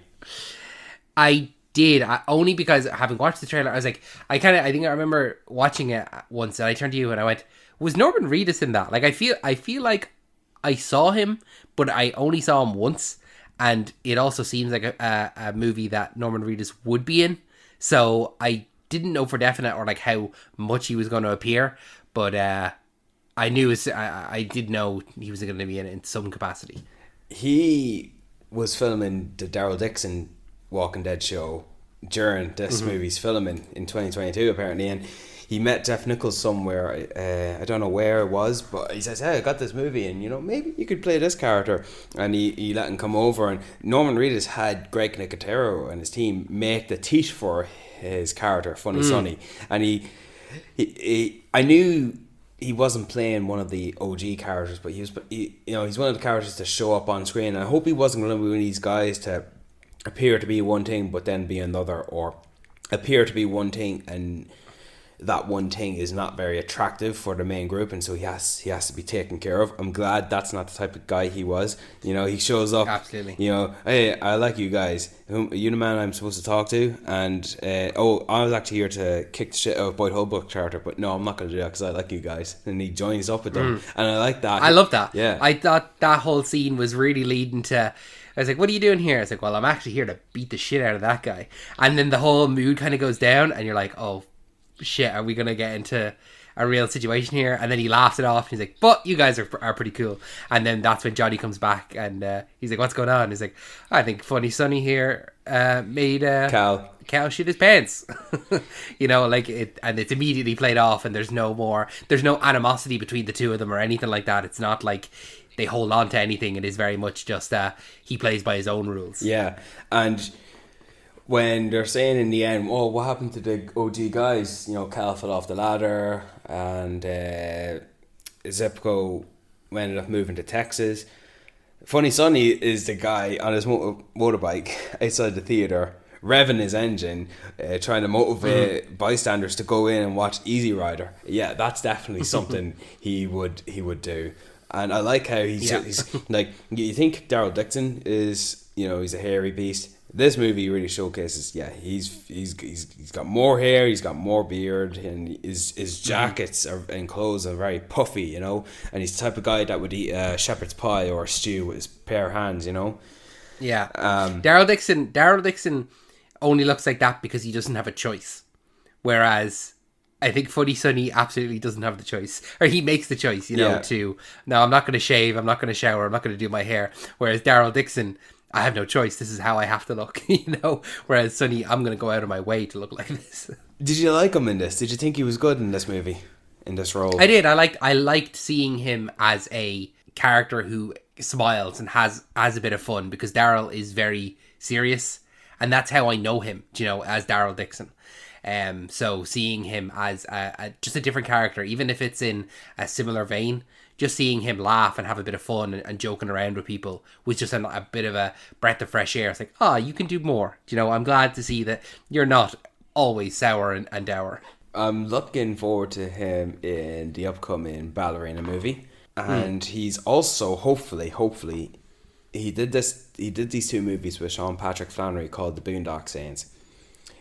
I did. Only because having watched the trailer, I was like, I think I remember watching it once, and I turned to you and I went, "Was Norman Reedus in that?" Like I feel like I saw him, but I only saw him once, and it also seems like a movie that Norman Reedus would be in. So I didn't know for definite or like how much he was going to appear, but I knew I did know he was going to be in some capacity. He was filming the Daryl Dixon Walking Dead show during this movie's filming in 2022 apparently, and he met Jeff Nichols somewhere. I don't know where it was, but he says, "Hey, I got this movie, and maybe you could play this character." And he let him come over, and Norman Reedus had Greg Nicotero and his team make the teeth for his character, Funny Sonny, and I knew he wasn't playing one of the OG characters, but he's one of the characters to show up on screen. And I hope he wasn't going to be one of these guys to appear to be one thing but then be another, or appear to be one thing and that one thing is not very attractive for the main group, and so he has to be taken care of. I'm glad that's not the type of guy he was. He shows up. Absolutely. Hey, I like you guys. Are you the man I'm supposed to talk to? And I was actually here to kick the shit out of Boyd Holbrook character, but no, I'm not going to do that because I like you guys. And he joins up with them, and I like that. I love that. Yeah. I thought that whole scene was really leading to. I was like, "What are you doing here?" I was like, "Well, I'm actually here to beat the shit out of that guy." And then the whole mood kind of goes down, and you're like, "Oh shit, are we gonna get into a real situation here?" And then he laughs it off and he's like, "But you guys are pretty cool." And then that's when Johnny comes back and he's like, "What's going on?" He's like, "I think Funny Sonny here made Cal shit his pants. You know, like it, and it's immediately played off, and there's no animosity between the two of them or anything like that. It's not like they hold on to anything. It is very much just he plays by his own rules. Yeah, and when they're saying in the end, "Oh, what happened to the OG guys?" You know, Cal fell off the ladder, and Zepko ended up moving to Texas. Funny Sonny is the guy on his motorbike outside the theater, revving his engine, trying to motivate bystanders to go in and watch Easy Rider. Yeah, that's definitely something he would do. And I like how he's like, you think Daryl Dixon is, you know, he's a hairy beast. This movie really showcases, he's got more hair, he's got more beard, and his jackets and clothes are very puffy, you know, and he's the type of guy that would eat a shepherd's pie or a stew with his bare hands, you know. Yeah. Daryl Dixon only looks like that because he doesn't have a choice, whereas I think Funny Sonny absolutely doesn't have the choice, or he makes the choice, you know, no, I'm not going to shave, I'm not going to shower, I'm not going to do my hair, whereas Daryl Dixon, I have no choice. This is how I have to look, you know. Whereas Sonny, I'm going to go out of my way to look like this. Did you like him in this? Did you think he was good in this movie, in this role? I did. I liked seeing him as a character who smiles and has a bit of fun, because Daryl is very serious, and that's how I know him, you know, as Daryl Dixon. So seeing him as just a different character, even if it's in a similar vein, just seeing him laugh and have a bit of fun and joking around with people was just a bit of a breath of fresh air. It's like, you can do more. You know, I'm glad to see that you're not always sour and dour. I'm looking forward to him in the upcoming Ballerina movie. And he's also, hopefully, he did these two movies with Sean Patrick Flannery called The Boondock Saints.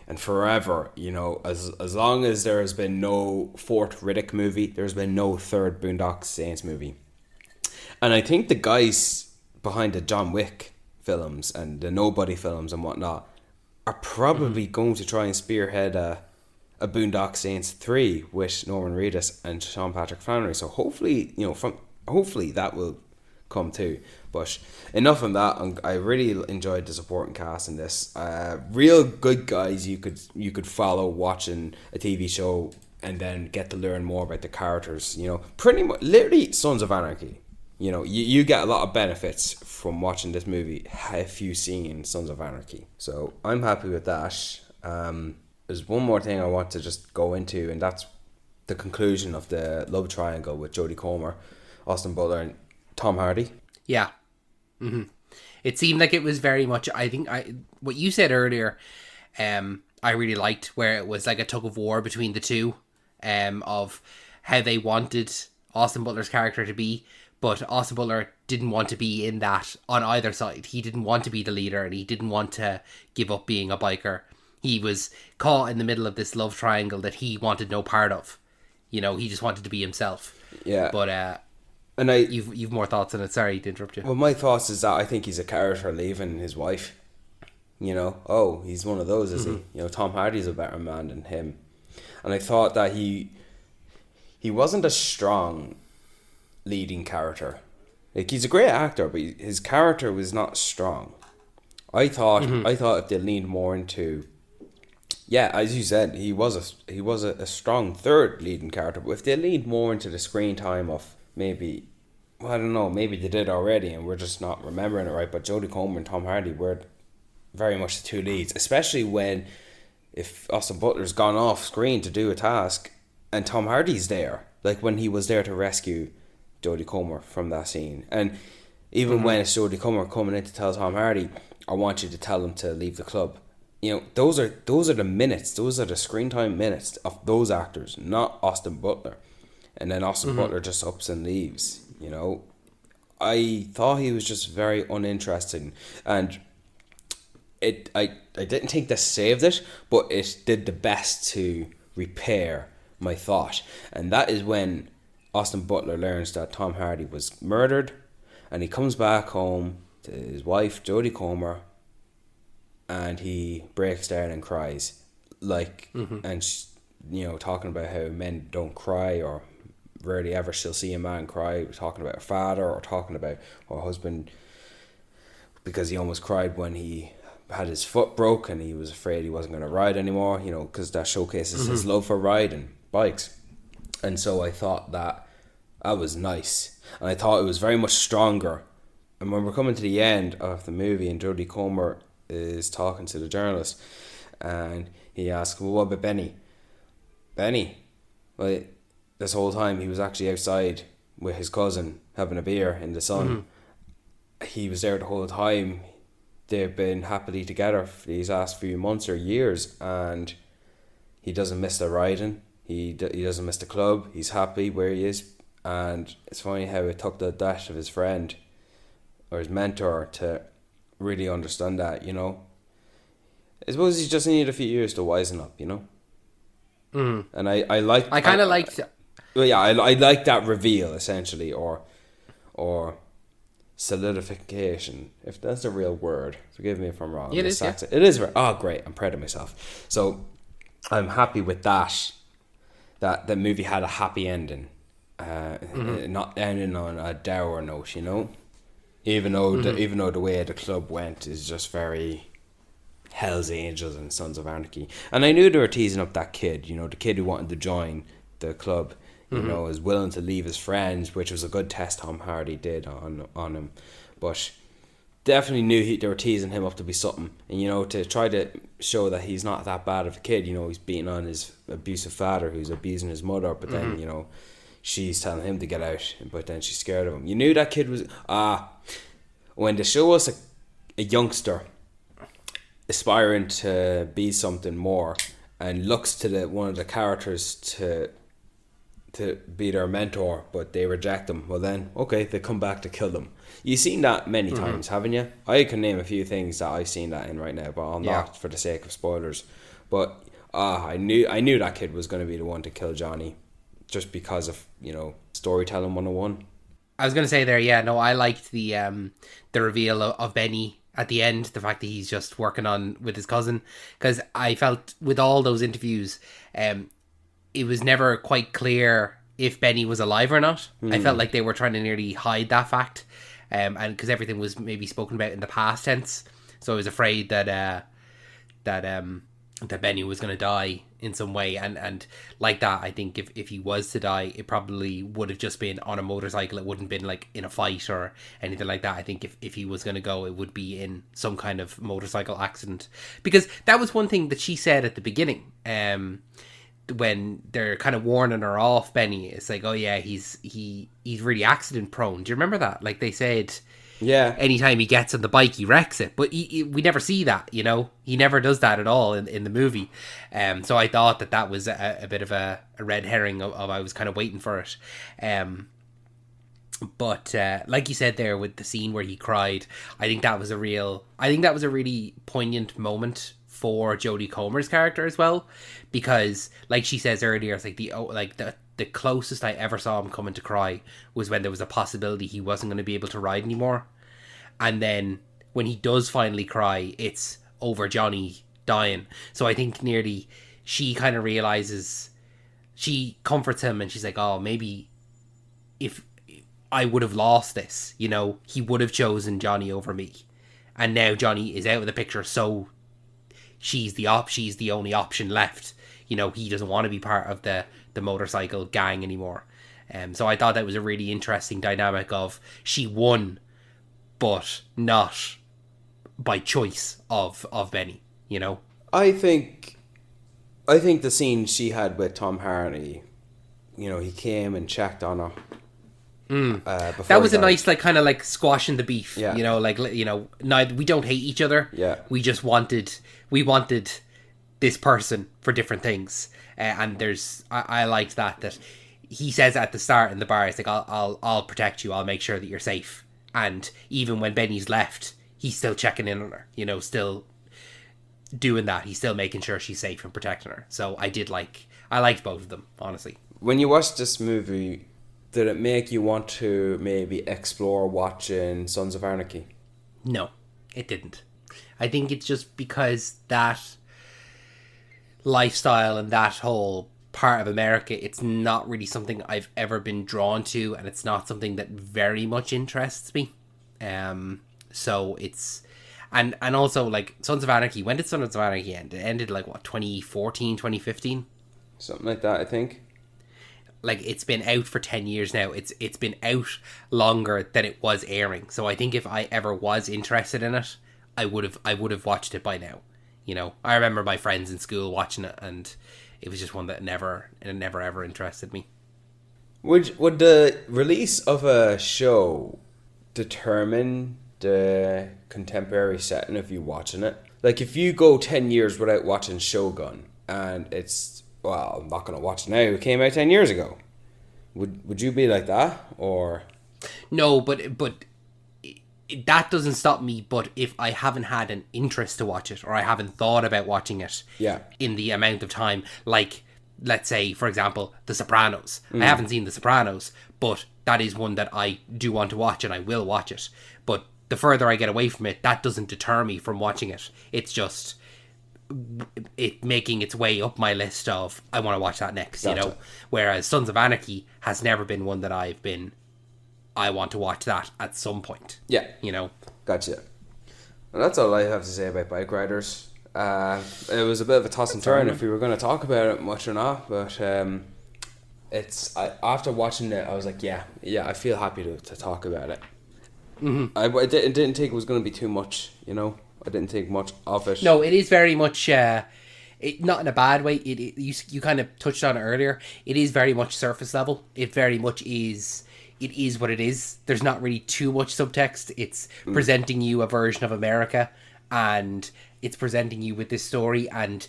And forever, you know, as long as there has been no fourth Riddick movie, there's been no third Boondock Saints movie. And I think the guys behind the John Wick films and the Nobody films and whatnot are probably going to try and spearhead a Boondock Saints 3 with Norman Reedus and Sean Patrick Flannery. So hopefully, you know, hopefully that will come too. But enough on that. I really enjoyed the supporting cast in this. Real good guys you could follow watching a TV show and then get to learn more about the characters. You know, pretty much literally Sons of Anarchy. You know, you get a lot of benefits from watching this movie if you've seen Sons of Anarchy. So I'm happy with that. There's one more thing I want to just go into, and that's the conclusion of the love triangle with Jodie Comer, Austin Butler, and Tom Hardy. Yeah. It seemed like it was very much, I think, what you said earlier, I really liked, where it was like a tug of war between the two, of how they wanted Austin Butler's character to be, but Austin Butler didn't want to be in that on either side. He didn't want to be the leader, and he didn't want to give up being a biker. He was caught in the middle of this love triangle that he wanted no part of. You know, he just wanted to be himself. Yeah. But and you've more thoughts on it. Sorry to interrupt you. Well, my thoughts is that I think he's a character leaving his wife. You know, he's one of those, is he? You know, Tom Hardy's a better man than him. And I thought that he wasn't a strong leading character. Like, he's a great actor, but his character was not strong. I thought if they leaned more into, as you said, he was a strong third leading character. But if they leaned more into the screen time of maybe, well, I don't know, maybe they did already and we're just not remembering it right. But Jodie Comer and Tom Hardy were very much the two leads, especially if Austin Butler's gone off screen to do a task and Tom Hardy's there, like when he was there to rescue Jodie Comer from that scene. And even when it's Jodie Comer coming in to tell Tom Hardy, I want you to tell him to leave the club. You know, those are the minutes, those are the screen time minutes of those actors, not Austin Butler. And then Austin Butler just ups and leaves. You know, I thought he was just very uninteresting, and I didn't think this saved it, but it did the best to repair my thought. And that is when Austin Butler learns that Tom Hardy was murdered, and he comes back home to his wife Jodie Comer, and he breaks down and cries, like, and you know, talking about how men don't cry, or rarely ever she'll see a man cry, talking about her father, or talking about her husband, because he almost cried when he had his foot broke and he was afraid he wasn't going to ride anymore, you know, because that showcases his love for riding bikes. And so I thought that was nice. And I thought it was very much stronger. And when we're coming to the end of the movie and Jodie Comer is talking to the journalist and he asks, well, what about Benny? Benny? Well, this whole time he was actually outside with his cousin having a beer in the sun. He was there the whole time. They've been happily together for these last few months or years, and he doesn't miss the riding. He doesn't miss the club. He's happy where he is. And it's funny how it took the death of his friend or his mentor to really understand that, you know. I suppose he just needed a few years to wisen up, you know. And I kind of liked. Well, yeah, I like that reveal essentially, or solidification, if that's a real word. Forgive me if I'm wrong. It is. Yeah. It is. Oh, great! I'm proud of myself. So I'm happy with that. That the movie had a happy ending, not ending on a dour note, you know. Even though the way the club went is just very Hell's Angels and Sons of Anarchy. And I knew they were teasing up that kid, you know, the kid who wanted to join the club, you know, is willing to leave his friends, which was a good test Tom Hardy did on him. But definitely knew they were teasing him up to be something. And, you know, to try to show that he's not that bad of a kid, you know, he's beating on his abusive father who's abusing his mother, but then, you know, she's telling him to get out, but then she's scared of him. You knew that kid was... when they show us a youngster aspiring to be something more and looks to one of the characters to be their mentor, but they reject them, well then, okay, they come back to kill them. You've seen that many times, haven't you? I can name a few things that I've seen that in right now, but I'll not for the sake of spoilers. But I knew that kid was going to be the one to kill Johnny, just because of, you know, storytelling 101. I was going to say there, yeah, no, I liked the reveal of Benny at the end, the fact that he's just working on with his cousin, because I felt with all those interviews, it was never quite clear if Benny was alive or not. I felt like they were trying to nearly hide that fact, and because everything was maybe spoken about in the past tense, so I was afraid that Benny was going to die in some way, and like that, I think if he was to die, it probably would have just been on a motorcycle. It wouldn't been like in a fight or anything like that. I think if he was going to go, it would be in some kind of motorcycle accident, because that was one thing that she said at the beginning, when they're kind of warning her off, Benny. It's like, oh yeah, he's really accident prone. Do you remember that? Like they said, yeah, anytime he gets on the bike, he wrecks it. But we never see that, you know. He never does that at all in the movie. So I thought that was a bit of a red herring of I was kind of waiting for it. But like you said there with the scene where he cried, I think that was a really poignant moment for Jodie Comer's character as well, because like she says earlier, it's like the closest I ever saw him coming to cry was when there was a possibility he wasn't going to be able to ride anymore. And then when he does finally cry, it's over Johnny dying. So I think nearly she kind of realizes, she comforts him and she's like, oh, maybe if I would have lost this, you know, he would have chosen Johnny over me. And now Johnny is out of the picture, so she's the only option left. You know, he doesn't want to be part of the motorcycle gang anymore. So I thought that was a really interesting dynamic of she won, but not by choice of Benny, you know? I think the scene she had with Tom Hardy, you know, he came and checked on her. That was a nice, like, kind of like squashing the beef, you know, like, you know, neither, we don't hate each other. Yeah. We wanted this person for different things. And I liked that he says at the start in the bar, it's like, I'll protect you. I'll make sure that you're safe. And even when Benny's left, he's still checking in on her, you know, still doing that. He's still making sure she's safe and protecting her. So I liked both of them, honestly. When you watched this movie, did it make you want to maybe explore watching Sons of Anarchy? No, it didn't. I think it's just because that lifestyle and that whole part of America, it's not really something I've ever been drawn to, and it's not something that very much interests me. So it's, And also, like, Sons of Anarchy, when did Sons of Anarchy end? It ended, like, what, 2014, 2015? Something like that, I think. Like, it's been out for 10 years now. It's been out longer than it was airing. So I think if I ever was interested in it, I would have watched it by now. You know, I remember my friends in school watching it, and it was just one that never ever interested me. Would the release of a show determine the contemporary setting of you watching it? Like, if you go 10 years without watching Shogun, and it's, well, I'm not going to watch it now, it came out 10 years ago. Would you be like that, or? No, but that doesn't stop me. But if I haven't had an interest to watch it, or I haven't thought about watching it, Yeah. in the amount of time, like, let's say, for example, The Sopranos. I haven't seen The Sopranos, but that is one that I do want to watch, and I will watch it. But the further I get away from it, that doesn't deter me from watching it. It's just it making its way up my list of, I want to watch that next, you know? Whereas Sons of Anarchy has never been one that I want to watch that at some point. Yeah. You know? Gotcha. Well, that's all I have to say about Bikeriders. It was a bit of a toss and turn if we were going to talk about it much or not, but after watching it, I was like, yeah, I feel happy to talk about it. Mm-hmm. I didn't think it was going to be too much, you know? I didn't think much of it. No, it is very much, not in a bad way. You kind of touched on it earlier. It is very much surface level. It very much is. It is what it is. There's not really too much subtext. It's presenting you a version of America, and it's presenting you with this story, and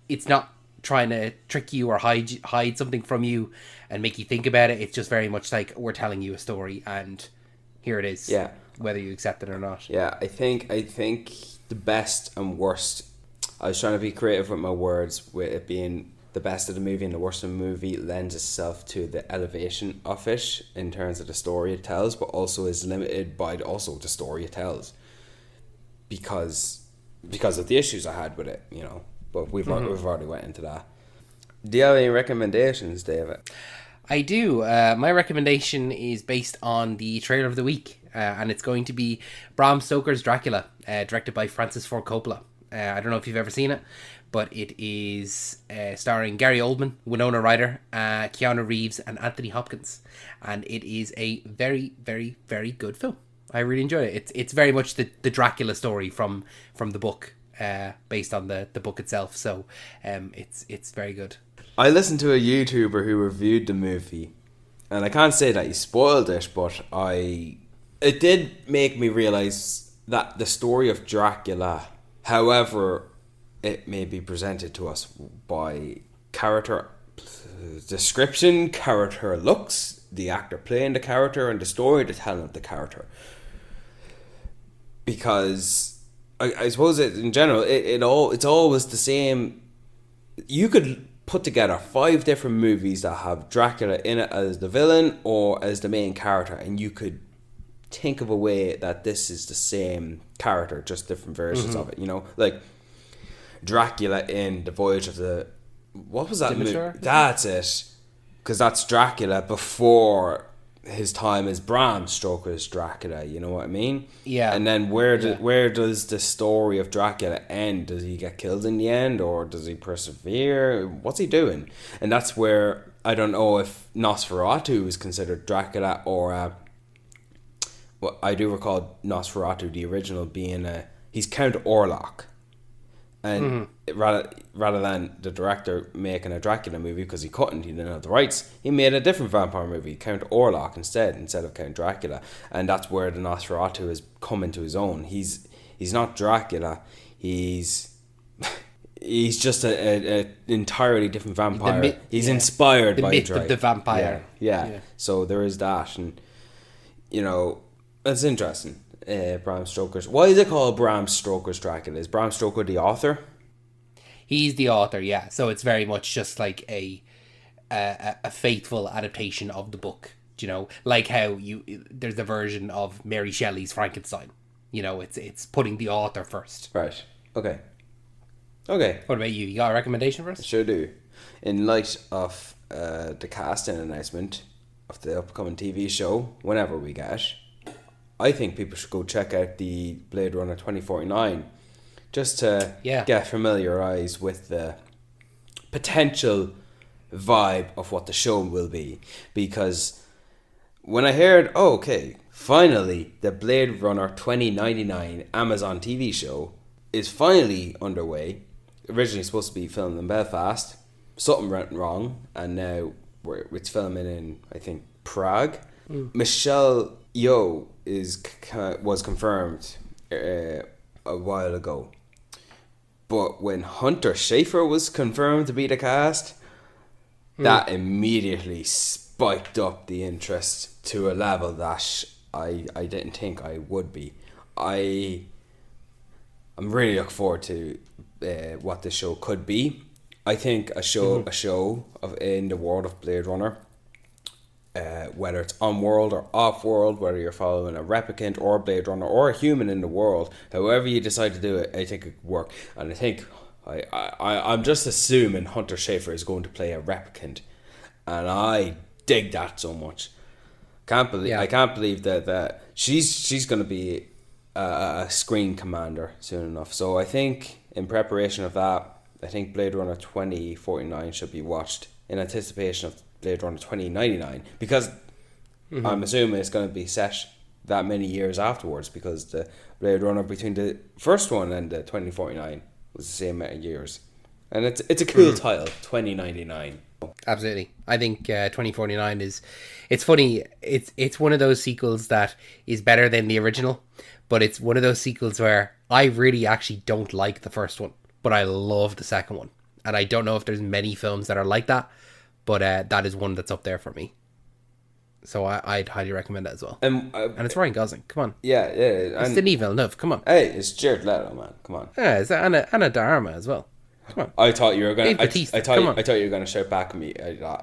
it's not trying to trick you or hide something from you and make you think about it. It's just very much like, we're telling you a story, and here it is. Yeah. Whether you accept it or not. Yeah, I think the best and worst. I was trying to be creative with my words, with it being the best of the movie and the worst of the movie lends itself to the elevation of it in terms of the story it tells, but also is limited by also the story it tells, because of the issues I had with it, you know. But we've already went into that. Do you have any recommendations, David? I do. My recommendation is based on the trailer of the week, and it's going to be Bram Stoker's Dracula, directed by Francis Ford Coppola. I don't know if you've ever seen it, but it is starring Gary Oldman, Winona Ryder, Keanu Reeves, and Anthony Hopkins, and it is a very, very, very good film. I really enjoyed it. It's very much the Dracula story from the book, based on the book itself. So, it's very good. I listened to a YouTuber who reviewed the movie, and I can't say that he spoiled it, but it did make me realise that the story of Dracula, however it may be presented to us by character description, character looks, the actor playing the character, and the story, the telling of the character. Because I suppose in general, it's always the same. You could put together 5 different movies that have Dracula in it as the villain or as the main character, and you could think of a way that this is the same character, just different versions of it, you know? Like Dracula in The Voyage of the... What was that movie? That's it. Because that's Dracula before his time as Bram Stoker's Dracula, you know what I mean? Yeah. And then where does the story of Dracula end? Does he get killed in the end, or does he persevere? What's he doing? And that's where I don't know if Nosferatu is considered Dracula, or well, I do recall Nosferatu, the original, being he's Count Orlok. And rather than the director making a Dracula movie, because he didn't have the rights, he made a different vampire movie, Count Orlok, instead of Count Dracula. And that's where the Nosferatu has come into his own. He's not Dracula, he's just a entirely different vampire. He's inspired by the myth of the vampire. Yeah. So there is that, and you know, it's interesting. Bram Stoker's. Why is it called Bram Stoker's Dracula? Is Bram Stoker the author? He's the author, yeah. So it's very much just like a faithful adaptation of the book. You know, like how there's a version of Mary Shelley's Frankenstein. You know, it's putting the author first. Right. Okay. What about you? You got a recommendation for us? Sure do. In light of the casting announcement of the upcoming TV show, whenever we get, I think people should go check out the Blade Runner 2049 just to get familiarized with the potential vibe of what the show will be. Because when I heard, finally the Blade Runner 2099 Amazon TV show is finally underway. Originally supposed to be filmed in Belfast. Something went wrong, and now it's filming in, I think, Prague. Michelle Yeoh was confirmed a while ago. But when Hunter Schafer was confirmed to be the cast, that immediately spiked up the interest to a level that I didn't think I would be. I'm really looking forward to what this show could be. I think a show in the world of Blade Runner, whether it's on world or off world, whether you're following a replicant or a Blade Runner or a human in the world, however you decide to do it, I think it could work. And I think I'm just assuming Hunter Schafer is going to play a replicant, and I dig that so much. I can't believe that she's going to be a screen commander soon enough. So I think in preparation of that, I think Blade Runner 2049 should be watched in anticipation of Blade Runner 2099, because I'm assuming it's going to be set that many years afterwards, because the Blade Runner between the first one and the 2049 was the same amount of years. And it's a cool title, 2099. Absolutely. I think 2049 it's funny, it's one of those sequels that is better than the original, but it's one of those sequels where I really actually don't like the first one, but I love the second one. And I don't know if there's many films that are like that, but that is one that's up there for me. So I'd highly recommend it as well. And it's Ryan Gosling. Come on. Yeah. It's Denis Villeneuve. Come on. Hey, it's Jared Leto, man. Come on. Yeah, it's Anna de Armas as well. Come on. I thought you were gonna. I thought you were gonna shout back at me.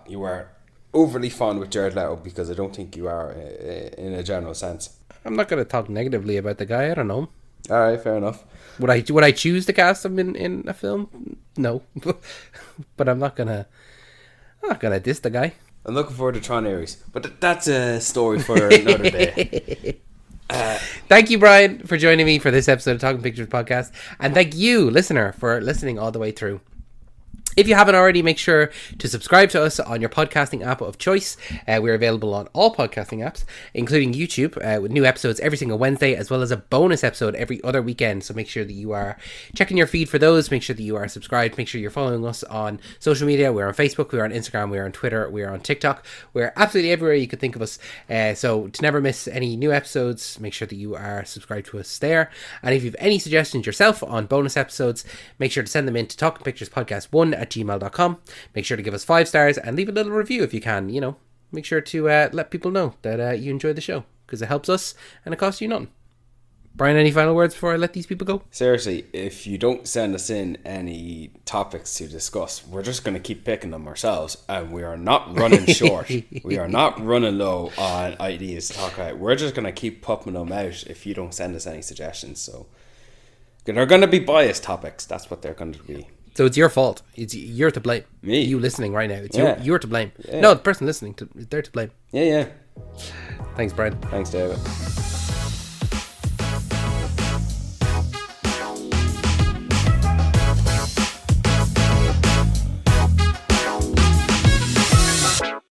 You were overly fond with Jared Leto, because I don't think you are in a general sense. I'm not gonna talk negatively about the guy. I don't know. All right, fair enough. Would I choose to cast him in a film? No, but I'm not gonna diss the guy. I'm looking forward to Tron Ares, but that's a story for another day. Thank you, Brian, for joining me for this episode of Talking Pictures Podcast, and thank you, listener, for listening all the way through. If you haven't already, make sure to subscribe to us on your podcasting app of choice. We're available on all podcasting apps, including YouTube, with new episodes every single Wednesday, as well as a bonus episode every other weekend. So make sure that you are checking your feed for those. Make sure that you are subscribed. Make sure you're following us on social media. We're on Facebook, we're on Instagram, we're on Twitter, we're on TikTok. We're absolutely everywhere you could think of us. So to never miss any new episodes, make sure that you are subscribed to us there. And if you have any suggestions yourself on bonus episodes, make sure to send them in to talkingpicturespodcast1@gmail.com. Make sure to give us 5 stars and leave a little review if you can. Make sure to let people know that you enjoy the show, because it helps us and it costs you nothing. Brian, any final words before I let these people go? Seriously, if you don't send us in any topics to discuss, we're just going to keep picking them ourselves, and we are not running short. We are not running low on ideas to talk about. We're just going to keep popping them out if you don't send us any suggestions. So they're going to be biased topics. That's what they're going to be. So it's your fault. You're to blame. Me? You listening right now. You're to blame. Yeah. No, the person listening, they're to blame. Yeah. Thanks, Brian. Thanks, David.